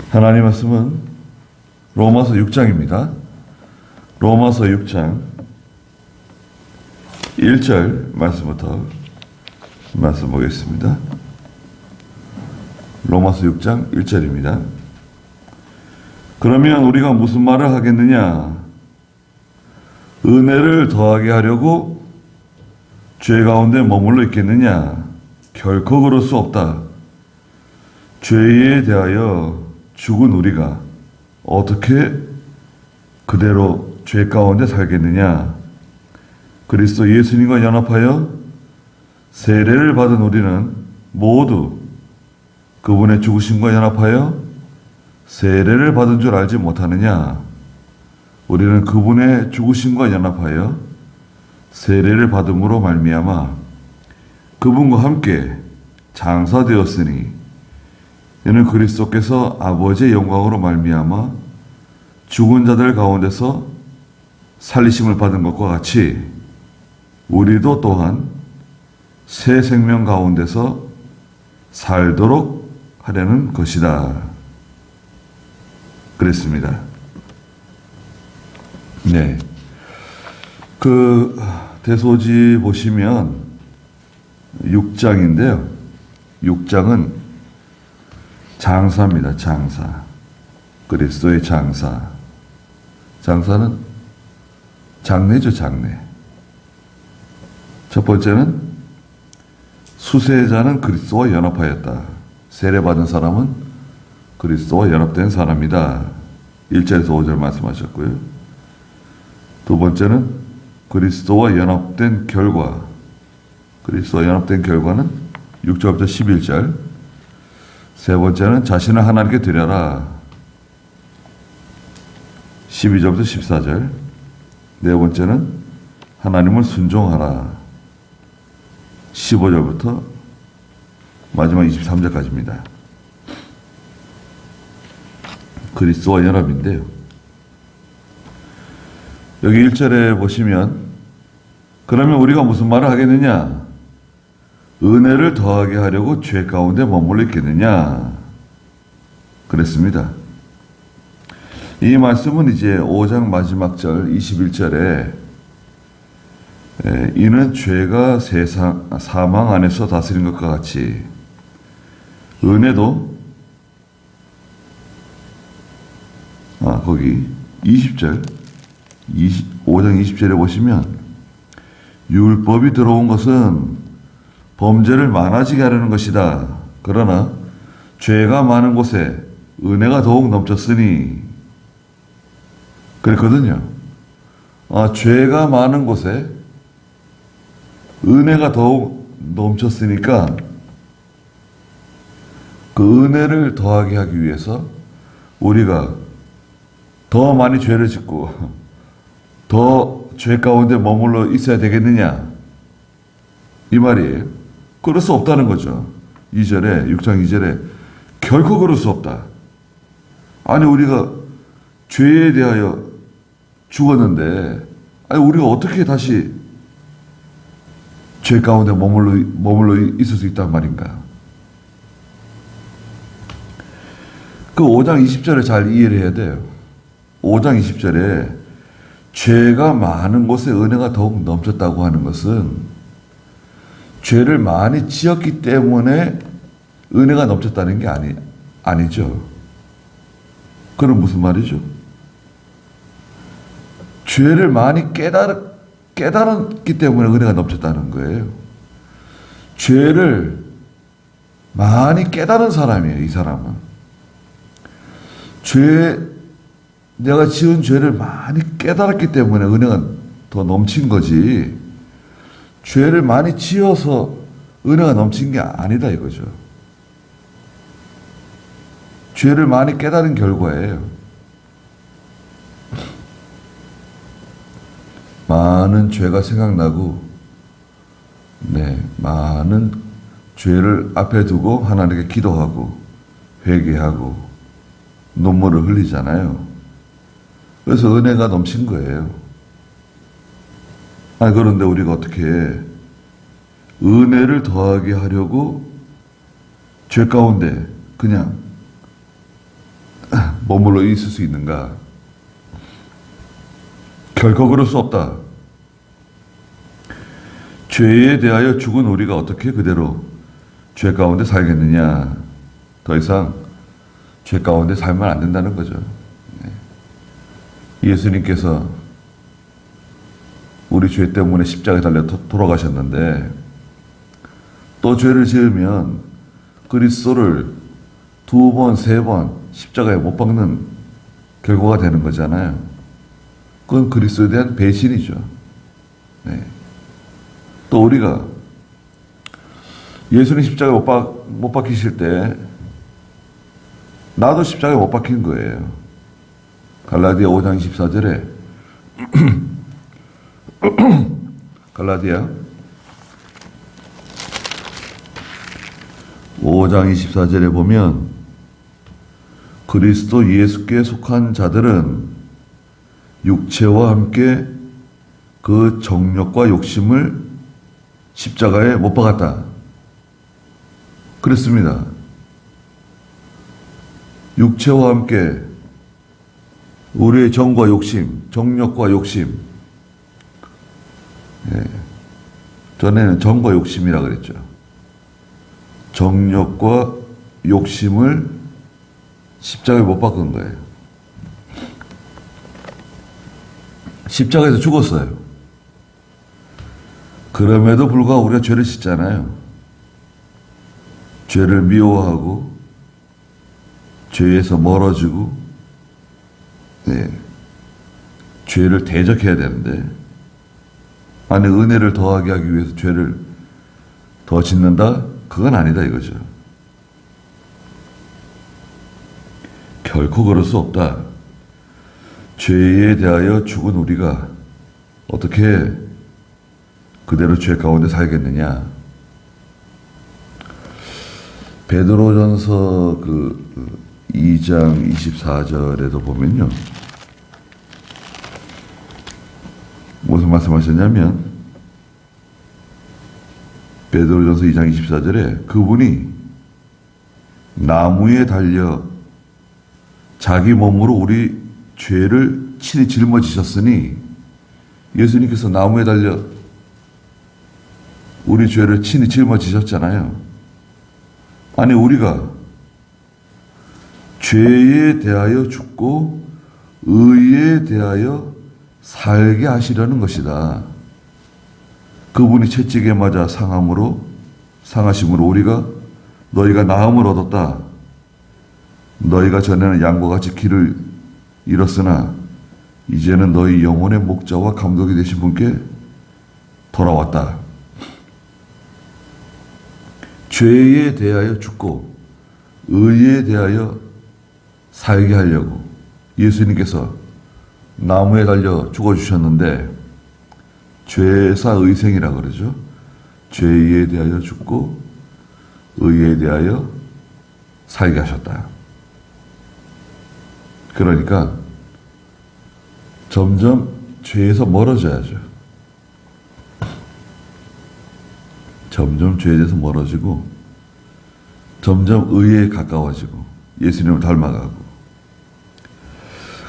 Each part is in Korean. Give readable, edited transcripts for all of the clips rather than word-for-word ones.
하나님 말씀은 로마서 6장입니다. 로마서 6장 1절 말씀부터 말씀 보겠습니다. 로마서 6장 1절입니다. 그러면 우리가 무슨 말을 하겠느냐? 은혜를 더하게 하려고 죄 가운데 머물러 있겠느냐? 결코 그럴 수 없다. 죄에 대하여 죽은 우리가 어떻게 그대로 죄 가운데 살겠느냐? 그리스도 예수님과 연합하여 세례를 받은 우리는 모두 그분의 죽으심과 연합하여 세례를 받은 줄 알지 못하느냐? 우리는 그분의 죽으심과 연합하여 세례를 받음으로 말미암아 그분과 함께 장사되었으니 이는 그리스도께서 아버지의 영광으로 말미암아 죽은 자들 가운데서 살리심을 받은 것과 같이 우리도 또한 새 생명 가운데서 살도록 하려는 것이다. 그랬습니다. 네. 대소지 보시면 6장인데요. 6장은 장사입니다. 장사. 그리스도의 장사. 장사는 장례죠. 장례. 첫 번째는 수세자는 그리스도와 연합하였다. 세례받은 사람은 그리스도와 연합된 사람이다. 1절에서 5절 말씀하셨고요. 두 번째는 그리스도와 연합된 결과. 그리스도와 연합된 결과는 6절부터 11절. 세 번째는 자신을 하나님께 드려라. 12절부터 14절. 네 번째는 하나님을 순종하라. 15절부터 마지막 23절까지입니다. 그리스도와 연합인데요. 여기 1절에 보시면 그러면 우리가 무슨 말을 하겠느냐? 은혜를 더하게 하려고 죄 가운데 머물러 있겠느냐? 그랬습니다. 이 말씀은 이제 5장 마지막 절 21절에 이는 죄가 사망 안에서 다스린 것과 같이 은혜도 거기 20절 5장 20절에 보시면 율법이 들어온 것은 범죄를 많아지게 하려는 것이다. 그러나 죄가 많은 곳에 은혜가 더욱 넘쳤으니 그랬거든요. 죄가 많은 곳에 은혜가 더욱 넘쳤으니까 그 은혜를 더하게 하기 위해서 우리가 더 많이 죄를 짓고 더 죄 가운데 머물러 있어야 되겠느냐? 이 말이에요. 그럴 수 없다는 거죠. 2절에 6장 2절에 결코 그럴 수 없다. 아니 우리가 죄에 대하여 죽었는데 아니 우리가 어떻게 다시 죄 가운데 머물러 있을 수 있단 말인가? 그 5장 20절에 잘 이해를 해야 돼요. 5장 20절에 죄가 많은 곳에 은혜가 더욱 넘쳤다고 하는 것은 죄를 많이 지었기 때문에 은혜가 넘쳤다는 게 아니죠. 그럼 무슨 말이죠? 죄를 많이 깨달았기 때문에 은혜가 넘쳤다는 거예요. 죄를 많이 깨달은 사람이에요, 이 사람은. 내가 지은 죄를 많이 깨달았기 때문에 은혜가 더 넘친 거지. 죄를 많이 지어서 은혜가 넘친 게 아니다 이거죠. 죄를 많이 깨달은 결과예요. 많은 죄가 생각나고, 많은 죄를 앞에 두고 하나님께 기도하고, 회개하고, 눈물을 흘리잖아요. 그래서 은혜가 넘친 거예요. 그런데 우리가 어떻게 은혜를 더하게 하려고 죄 가운데 그냥 머물러 있을 수 있는가? 결코 그럴 수 없다. 죄에 대하여 죽은 우리가 어떻게 그대로 죄 가운데 살겠느냐? 더 이상 죄 가운데 살면 안 된다는 거죠. 예수님께서 우리 죄 때문에 십자가에 달려 돌아가셨는데 또 죄를 지으면 그리스도를 2번, 3번 십자가에 못 박는 결과가 되는 거잖아요. 그건 그리스도에 대한 배신이죠. 네. 또 우리가 예수님 십자가에 못 박히실 때 나도 십자가에 못 박힌 거예요. 갈라디아 5장 24절에 갈라디아 5장 24절에 보면 그리스도 예수께 속한 자들은 육체와 함께 그 정욕과 욕심을 십자가에 못 박았다. 그렇습니다. 육체와 함께 우리의 정과 욕심, 정욕과 욕심. 예. 전에는 정과 욕심이라 그랬죠. 정욕과 욕심을 십자가에 못 박은 거예요. 십자가에서 죽었어요. 그럼에도 불구하고 우리가 죄를 짓잖아요. 죄를 미워하고 죄에서 멀어지고 네. 죄를 대적해야 되는데 아니 은혜를 더하게 하기 위해서 죄를 더 짓는다? 그건 아니다 이거죠. 결코 그럴 수 없다. 죄에 대하여 죽은 우리가 어떻게 그대로 죄 가운데 살겠느냐. 베드로전서 2장 24절에도 보면요. 무슨 말씀하셨냐면 베드로전서 2장 24절에 그분이 나무에 달려 자기 몸으로 우리 죄를 친히 짊어지셨으니 예수님께서 나무에 달려 우리 죄를 친히 짊어지셨잖아요. 아니 우리가 죄에 대하여 죽고 의에 대하여 살게 하시려는 것이다. 그분이 채찍에 맞아 상하심으로 우리가 너희가 나음을 얻었다. 너희가 전에는 양과 같이 길을 잃었으나 이제는 너희 영혼의 목자와 감독이 되신 분께 돌아왔다. 죄에 대하여 죽고 의에 대하여 살게 하려고 예수님께서 나무에 달려 죽어주셨는데 죄사의생이라 그러죠. 죄에 대하여 죽고 의에 대하여 살게 하셨다. 그러니까 점점 죄에서 멀어져야죠. 점점 죄에 대해서 멀어지고 점점 의에 가까워지고 예수님을 닮아가고.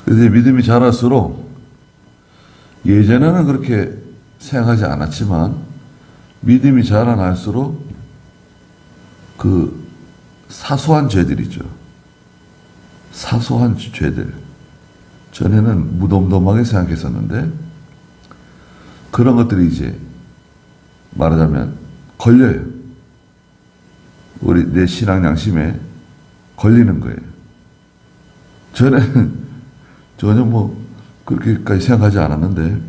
그래서 믿음이 자랄수록 예전에는 그렇게 생각하지 않았지만 믿음이 자라날수록 그 사소한 죄들이죠. 사소한 죄들. 전에는 무덤덤하게 생각했었는데 그런 것들이 이제 말하자면 걸려요. 내 신앙 양심에 걸리는 거예요. 전에는 전혀 그렇게까지 생각하지 않았는데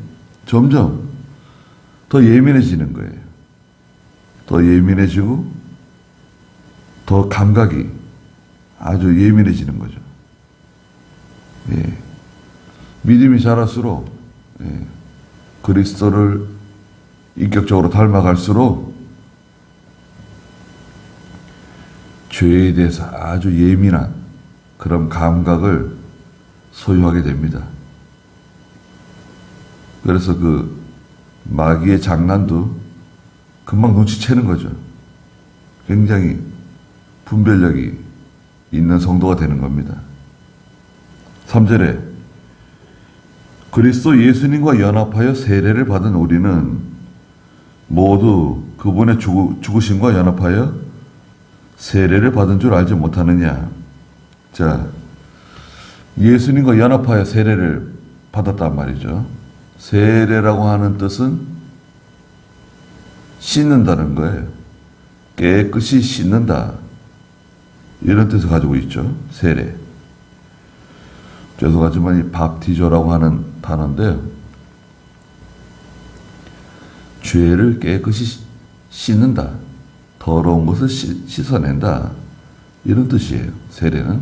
점점 더 예민해지는 거예요. 더 예민해지고 더 감각이 아주 예민해지는 거죠. 예. 믿음이 자랄수록 그리스도를 인격적으로 닮아갈수록 죄에 대해서 아주 예민한 그런 감각을 소유하게 됩니다. 그래서 그 마귀의 장난도 금방 눈치채는 거죠. 굉장히 분별력이 있는 성도가 되는 겁니다. 3절에 그리스도 예수님과 연합하여 세례를 받은 우리는 모두 그분의 죽으심과 연합하여 세례를 받은 줄 알지 못하느냐. 자, 예수님과 연합하여 세례를 받았단 말이죠. 세례라고 하는 뜻은 씻는다는 거예요. 깨끗이 씻는다. 이런 뜻을 가지고 있죠. 세례. 죄송하지만 이 밥티조라고 하는 단어인데요. 죄를 깨끗이 씻는다. 더러운 것을 씻어낸다. 이런 뜻이에요. 세례는.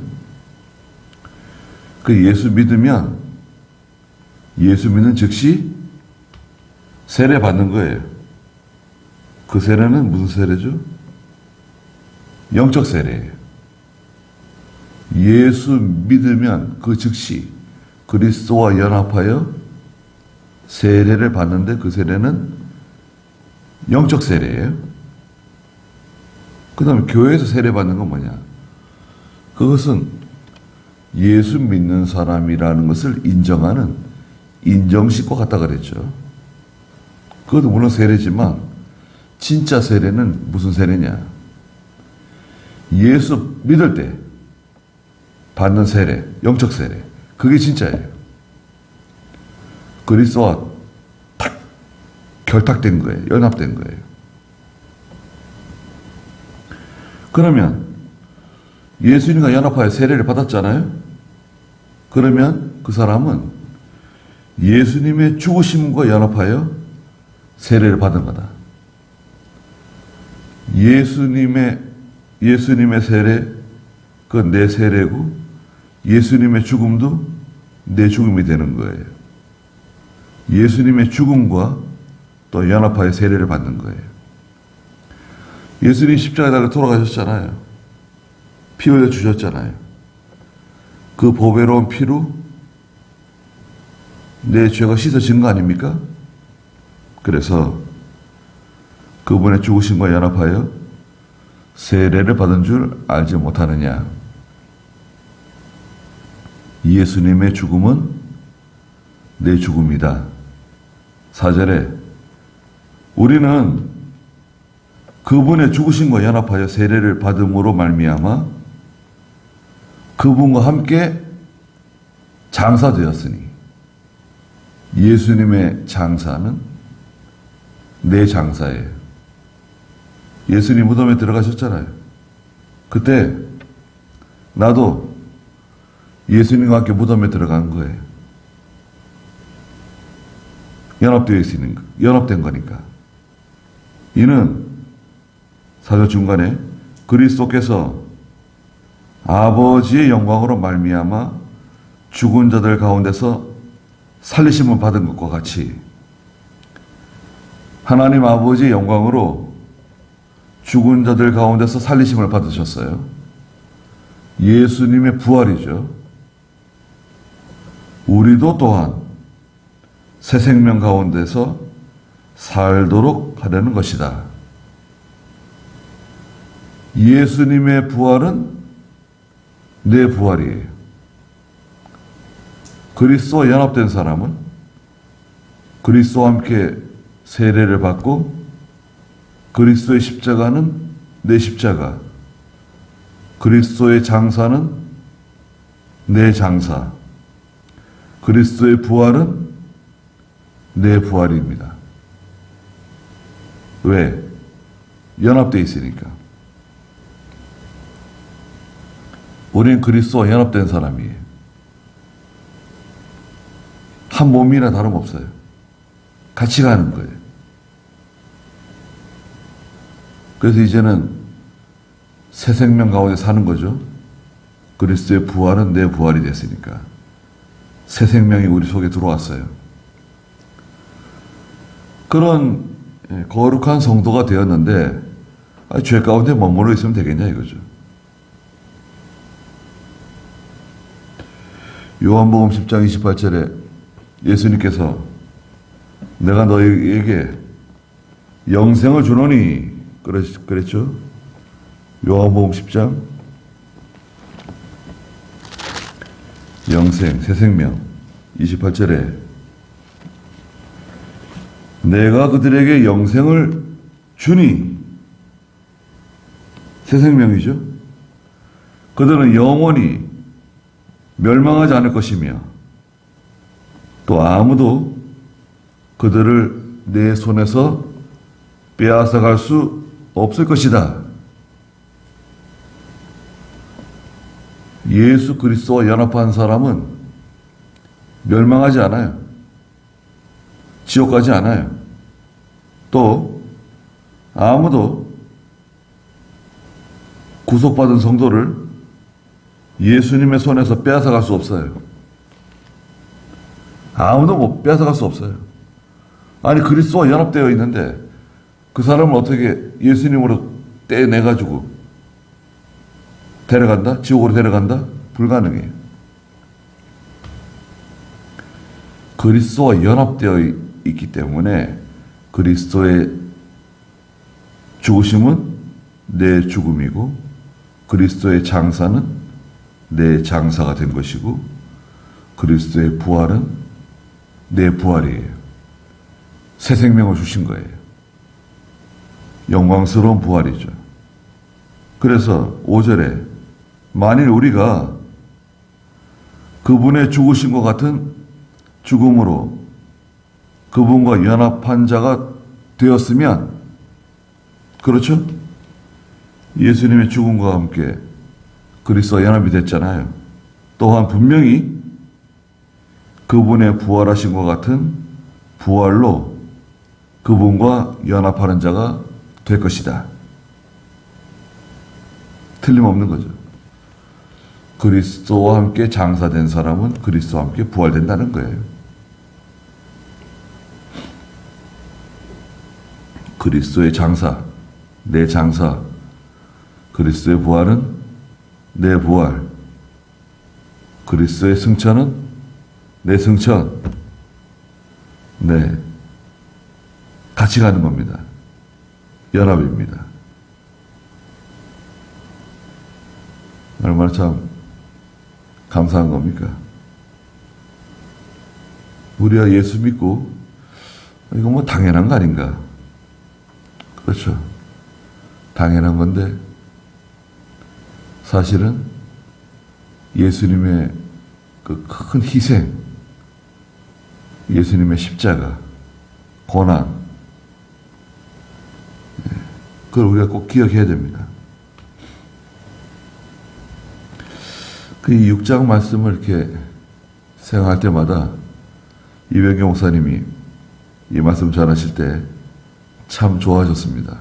그 예수 믿으면 예수 믿는 즉시 세례 받는 거예요. 그 세례는 무슨 세례죠? 영적 세례예요. 예수 믿으면 그 즉시 그리스도와 연합하여 세례를 받는데 그 세례는 영적 세례예요. 그 다음에 교회에서 세례 받는 건 뭐냐? 그것은 예수 믿는 사람이라는 것을 인정하는 인정식과 같다 그랬죠. 그것도 물론 세례지만 진짜 세례는 무슨 세례냐? 예수 믿을 때 받는 세례, 영적 세례. 그게 진짜예요. 그리스도와 탁 결탁된 거예요. 연합된 거예요. 그러면 예수님과 연합하여 세례를 받았잖아요. 그러면 그 사람은 예수님의 죽으심과 연합하여 세례를 받은 거다. 예수님의 세례, 그건 내 세례고 예수님의 죽음도 내 죽음이 되는 거예요. 예수님의 죽음과 또 연합하여 세례를 받는 거예요. 예수님 십자가에 달려 돌아가셨잖아요. 피 흘려 주셨잖아요. 그 보배로운 피로 내 죄가 씻어진 거 아닙니까? 그래서 그분의 죽으심과 연합하여 세례를 받은 줄 알지 못하느냐. 예수님의 죽음은 내 죽음이다. 4절에 우리는 그분의 죽으심과 연합하여 세례를 받음으로 말미암아 그분과 함께 장사되었으니 예수님의 장사는 내 장사예요. 예수님 무덤에 들어가셨잖아요. 그때 나도 예수님과 함께 무덤에 들어간 거예요. 연합되어 있는 거, 연합된 거니까. 이는 사절 중간에 그리스도께서 아버지의 영광으로 말미암아 죽은 자들 가운데서 살리심을 받은 것과 같이 하나님 아버지의 영광으로 죽은 자들 가운데서 살리심을 받으셨어요. 예수님의 부활이죠. 우리도 또한 새 생명 가운데서 살도록 하려는 것이다. 예수님의 부활은 내 부활이에요. 그리스도와 연합된 사람은 그리스도와 함께 세례를 받고 그리스도의 십자가는 내 십자가, 그리스도의 장사는 내 장사, 그리스도의 부활은 내 부활입니다. 왜? 연합되어 있으니까. 우리는 그리스도와 연합된 사람이에요. 한 몸이나 다름없어요. 같이 가는 거예요. 그래서 이제는 새 생명 가운데 사는 거죠. 그리스도의 부활은 내 부활이 됐으니까. 새 생명이 우리 속에 들어왔어요. 그런 거룩한 성도가 되었는데 죄 가운데 머물러 있으면 되겠냐 이거죠. 요한복음 10장 28절에 예수님께서 내가 너희에게 영생을 주노니 그랬죠. 요한복음 10장 영생, 새 생명. 28절에 내가 그들에게 영생을 주니, 새 생명이죠. 그들은 영원히 멸망하지 않을 것이며 또 아무도 그들을 내 손에서 빼앗아갈 수 없을 것이다. 예수 그리스도와 연합한 사람은 멸망하지 않아요. 지옥 가지 않아요. 또 아무도 구속받은 성도를 예수님의 손에서 빼앗아갈 수 없어요. 아무도 못 빼앗아갈 수 없어요. 아니, 그리스도와 연합되어 있는데 그 사람을 어떻게 예수님으로 떼내가지고 데려간다? 지옥으로 데려간다? 불가능해요. 그리스도와 연합되어 있기 때문에 그리스도의 죽으심은 내 죽음이고 그리스도의 장사는 내 장사가 된 것이고 그리스도의 부활은 내 부활이에요. 새 생명을 주신 거예요. 영광스러운 부활이죠. 그래서 5절에 만일 우리가 그분의 죽으심과 같은 죽음으로 그분과 연합한 자가 되었으면, 그렇죠? 예수님의 죽음과 함께 그리스도와 연합이 됐잖아요. 또한 분명히 그분의 부활하심과 같은 부활로 그분과 연합하는 자가 될 것이다. 틀림없는 거죠. 그리스도와 함께 장사된 사람은 그리스도와 함께 부활된다는 거예요. 그리스도의 장사, 내 장사, 그리스도의 부활은 내 부활, 그리스도의 승천은 내 승천, 네, 같이 가는 겁니다. 연합입니다. 얼마나 참 감사한 겁니까? 우리가 예수 믿고 이거 뭐 당연한 거 아닌가? 그렇죠. 당연한 건데 사실은 예수님의 그 큰 희생, 예수님의 십자가, 고난, 그걸 우리가 꼭 기억해야 됩니다. 그 6장 말씀을 이렇게 생각할 때마다 이병규 목사님이 이 말씀 전하실 때 참 좋아하셨습니다.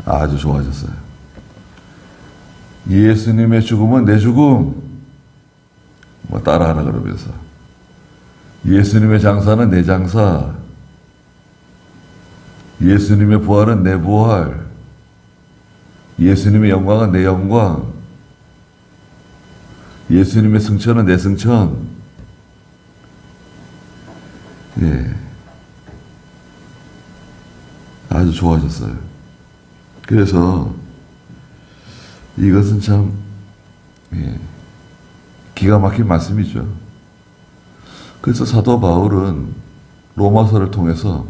아주 좋아하셨어요. 예수님의 죽음은 내 죽음, 뭐 따라하라 그러면서 예수님의 장사는 내 장사, 예수님의 부활은 내 부활, 예수님의 영광은 내 영광, 예수님의 승천은 내 승천. 예. 아주 좋아하셨어요. 그래서 이것은 참, 예, 기가 막힌 말씀이죠. 그래서 사도 바울은 로마서를 통해서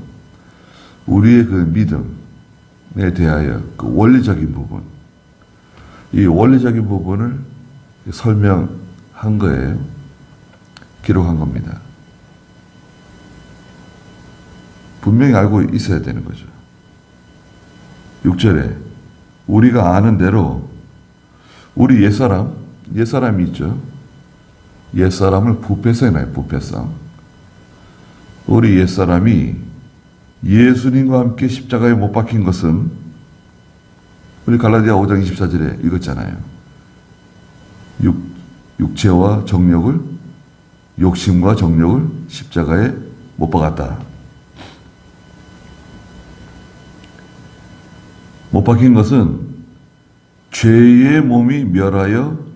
우리의 그 믿음에 대하여 그 원리적인 부분, 이 원리적인 부분을 설명한 거예요. 기록한 겁니다. 분명히 알고 있어야 되는 거죠. 6절에 우리가 아는 대로 우리 옛사람이 있죠. 옛사람을 부패서 해놔요. 부패성. 우리 옛사람이 예수님과 함께 십자가에 못 박힌 것은 우리 갈라디아 5장 24절에 읽었잖아요. 육체와 정욕을, 욕심과 정욕을 십자가에 못 박았다. 못 박힌 것은 죄의 몸이 멸하여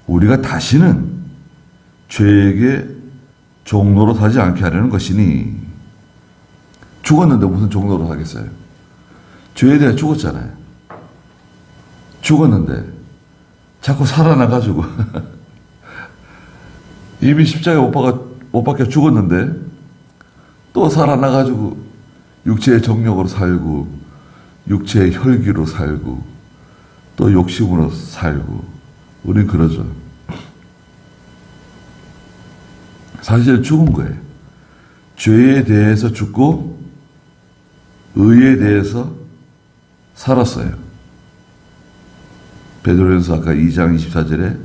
우리가 다시는 죄에게 종로로 사지 않게 하려는 것이니. 죽었는데 무슨 종로로 사겠어요? 죄에 대해 죽었잖아요. 죽었는데 자꾸 살아나가지고 이미 십자가에 못 박혀 죽었는데 또 살아나가지고 육체의 정욕으로 살고 육체의 혈기로 살고 또 욕심으로 살고 우린 그러죠. 사실 죽은 거예요. 죄에 대해서 죽고 의에 대해서 살았어요. 베드로전서 아까 2장 24절에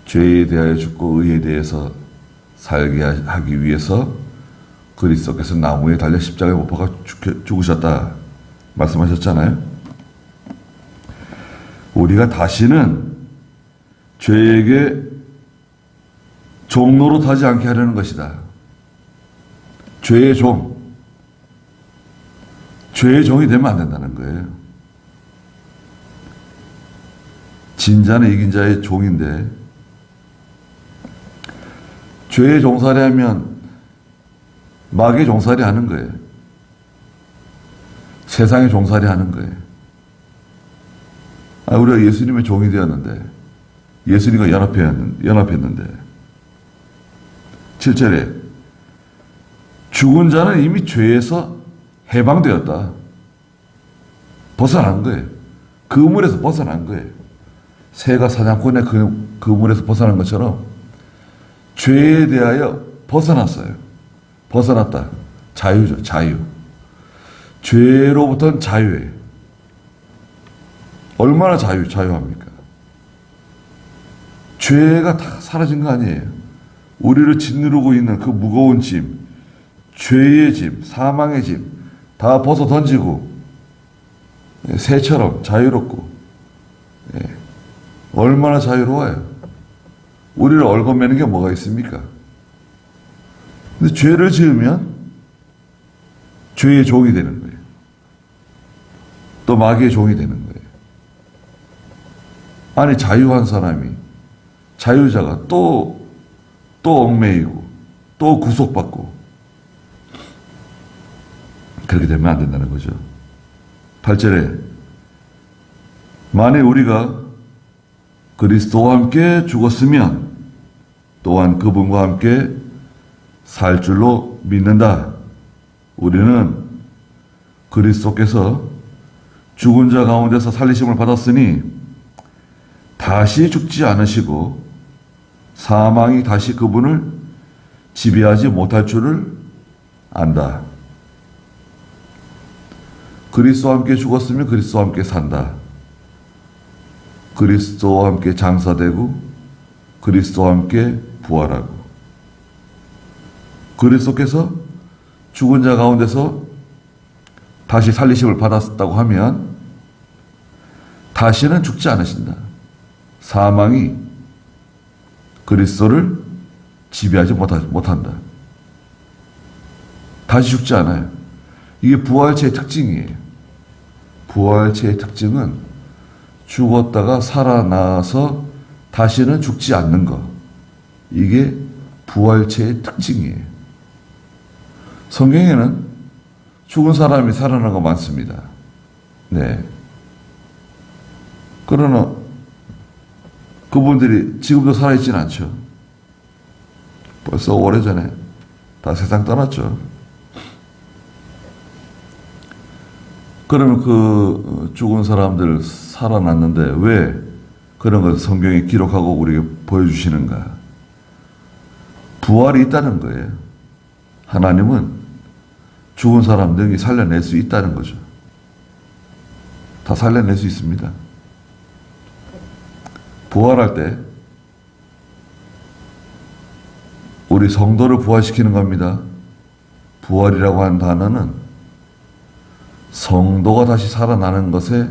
죄에 대하여 죽고 의에 대해서 살게 하기 위해서 그리스도께서 나무에 달려 십자가에 못 박아 죽으셨다 말씀하셨잖아요. 우리가 다시는 죄에게 종노릇하지 않게 하려는 것이다. 죄의 종, 죄의 종이 되면 안 된다는 거예요. 진자는 이긴 자의 종인데 죄의 종살이 하면 마귀의 종살이 하는 거예요. 세상의 종살이 하는 거예요. 우리가 예수님의 종이 되었는데 예수님과 연합했는데 7절에 죽은 자는 이미 죄에서 해방되었다. 벗어난 거예요. 그물에서 벗어난 거예요. 새가 사냥꾼의 그물에서 벗어난 것처럼 죄에 대하여 벗어났어요. 벗어났다. 자유죠. 자유. 죄로부터는 자유예요. 얼마나 자유합니까? 죄가 다 사라진 거 아니에요. 우리를 짓누르고 있는 그 무거운 짐, 죄의 짐, 사망의 짐 다 벗어 던지고 새처럼 자유롭고 얼마나 자유로워요. 우리를 얽어매는 게 뭐가 있습니까? 근데 죄를 지으면 죄의 종이 되는 거예요. 또 마귀의 종이 되는 거예요. 아니 자유한 사람이 자유자가 또 얽매이고 또 구속받고 그렇게 되면 안 된다는 거죠. 8절에 만일 우리가 그리스도와 함께 죽었으면 또한 그분과 함께 살 줄로 믿는다. 우리는 그리스도께서 죽은 자 가운데서 살리심을 받았으니 다시 죽지 않으시고 사망이 다시 그분을 지배하지 못할 줄을 안다. 그리스도와 함께 죽었으면 그리스도와 함께 산다. 그리스도와 함께 장사되고 그리스도와 함께 부활하고 그리스도께서 죽은 자 가운데서 다시 살리심을 받았다고 하면 다시는 죽지 않으신다. 사망이 그리스도를 지배하지 못한다. 다시 죽지 않아요. 이게 부활체의 특징이에요. 부활체의 특징은 죽었다가 살아나서 다시는 죽지 않는 것. 이게 부활체의 특징이에요. 성경에는 죽은 사람이 살아난 거 많습니다. 네. 그러나 그분들이 지금도 살아있지는 않죠. 벌써 오래전에 다 세상 떠났죠. 그러면 그 죽은 사람들 살아났는데 왜 그런 것을 성경에 기록하고 우리에게 보여주시는가? 부활이 있다는 거예요. 하나님은 죽은 사람 능히 살려낼 수 있다는 거죠. 다 살려낼 수 있습니다. 부활할 때 우리 성도를 부활시키는 겁니다. 부활이라고 하는 단어는 성도가 다시 살아나는 것에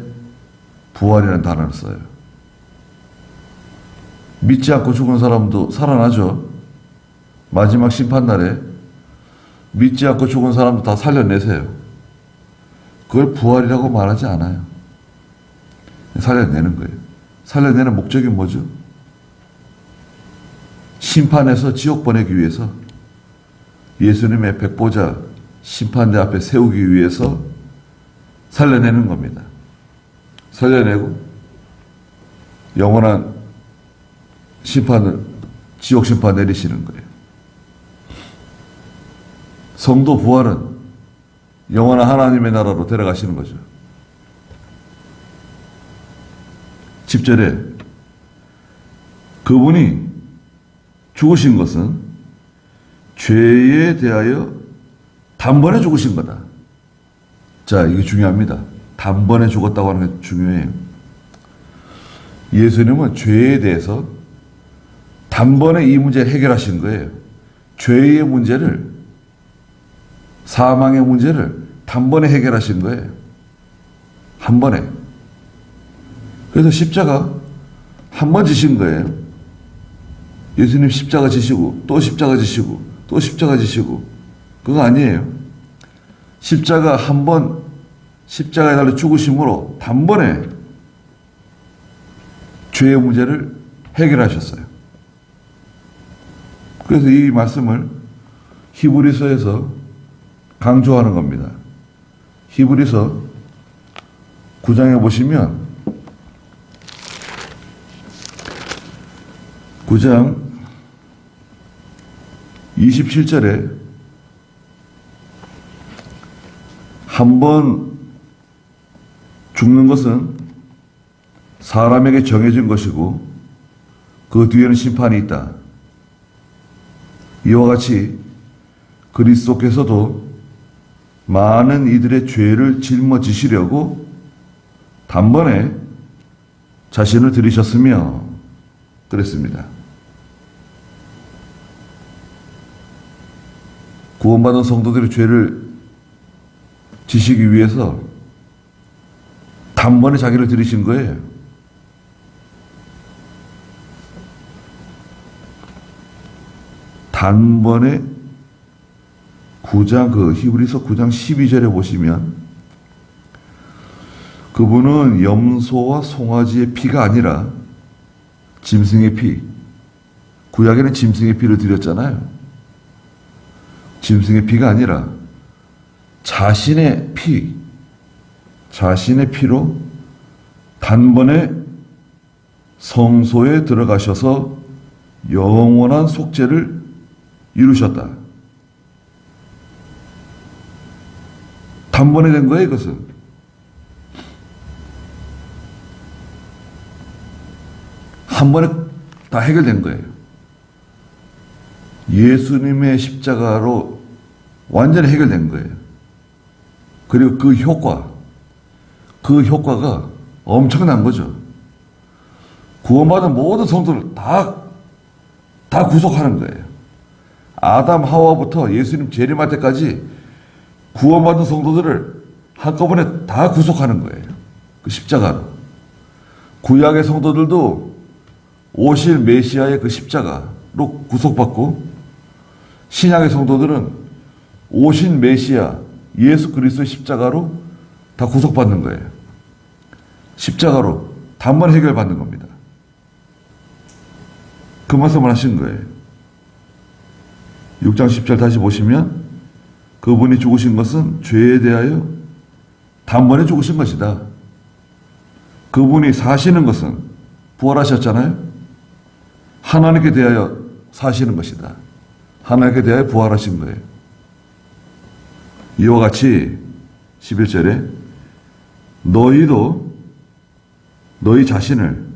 부활이라는 단어를 써요. 믿지 않고 죽은 사람도 살아나죠. 마지막 심판날에 믿지 않고 죽은 사람도 다 살려내세요. 그걸 부활이라고 말하지 않아요. 살려내는 거예요. 살려내는 목적이 뭐죠? 심판에서 지옥 보내기 위해서 예수님의 백보자 심판대 앞에 세우기 위해서 살려내는 겁니다. 살려내고 영원한 심판을 지옥 심판 내리시는 거예요. 성도 부활은 영원한 하나님의 나라로 데려가시는 거죠. 10절에 그분이 죽으신 것은 죄에 대하여 단번에 죽으신 거다. 자, 이게 중요합니다. 단번에 죽었다고 하는 게 중요해요. 예수님은 죄에 대해서 단번에 이 문제를 해결하신 거예요. 죄의 문제를, 사망의 문제를 단번에 해결하신 거예요. 한 번에. 그래서 십자가 한 번 지신 거예요. 예수님 십자가 지시고 또 십자가 지시고 또 십자가 지시고 그거 아니에요. 십자가 한 번 십자가에 달려 죽으심으로 단번에 죄의 문제를 해결하셨어요. 그래서 이 말씀을 히브리서에서 강조하는 겁니다. 히브리서 9장에 보시면 9장 27절에 한 번 죽는 것은 사람에게 정해진 것이고 그 뒤에는 심판이 있다. 이와 같이 그리스도께서도 많은 이들의 죄를 짊어지시려고 단번에 자신을 들이셨으며 그랬습니다. 구원받은 성도들의 죄를 지시기 위해서 단번에 자기를 들이신 거예요. 단번에 9장 히브리서 9장 12절에 보시면 그분은 염소와 송아지의 피가 아니라 짐승의 피, 구약에는 짐승의 피를 드렸잖아요. 짐승의 피가 아니라 자신의 피로 단번에 성소에 들어가셔서 영원한 속죄를 이루셨다. 단번에 된 거예요, 이것은. 한 번에 다 해결된 거예요. 예수님의 십자가로 완전히 해결된 거예요. 그리고 그 효과가 엄청난 거죠. 구원받은 모든 성도를 다 구속하는 거예요. 아담, 하와부터 예수님 재림할 때까지 구원받은 성도들을 한꺼번에 다 구속하는 거예요. 그 십자가로. 구약의 성도들도 오실 메시아의 그 십자가로 구속받고, 신약의 성도들은 오신 메시아 예수 그리스도의 십자가로 다 구속받는 거예요. 십자가로 단번에 해결받는 겁니다. 그 말씀을 하신 거예요. 6장 10절 다시 보시면 그분이 죽으신 것은 죄에 대하여 단번에 죽으신 것이다. 그분이 사시는 것은 부활하셨잖아요. 하나님께 대하여 사시는 것이다. 하나님께 대하여 부활하신 거예요. 이와 같이 11절에 너희도 너희 자신을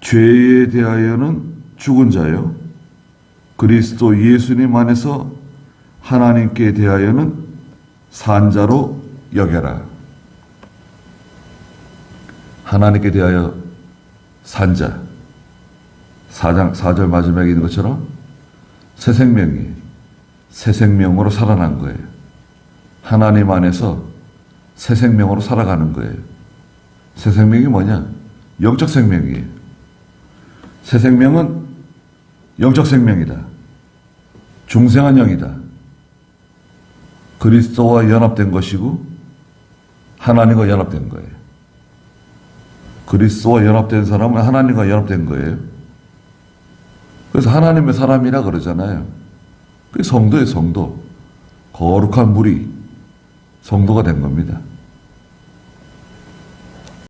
죄에 대하여는 죽은 자요 그리스도 예수님 안에서 하나님께 대하여는 산 자로 여겨라. 하나님께 대하여 산 자. 4장 4절 마지막에 있는 것처럼 새 생명으로 살아난 거예요. 하나님 안에서 새 생명으로 살아가는 거예요. 새 생명이 뭐냐? 영적 생명이에요. 새 생명은 영적 생명이다. 중생한 영이다. 그리스도와 연합된 것이고 하나님과 연합된 거예요. 그리스도와 연합된 사람은 하나님과 연합된 거예요. 그래서 하나님의 사람이라 그러잖아요. 그게 성도예요, 성도. 거룩한 무리, 성도가 된 겁니다.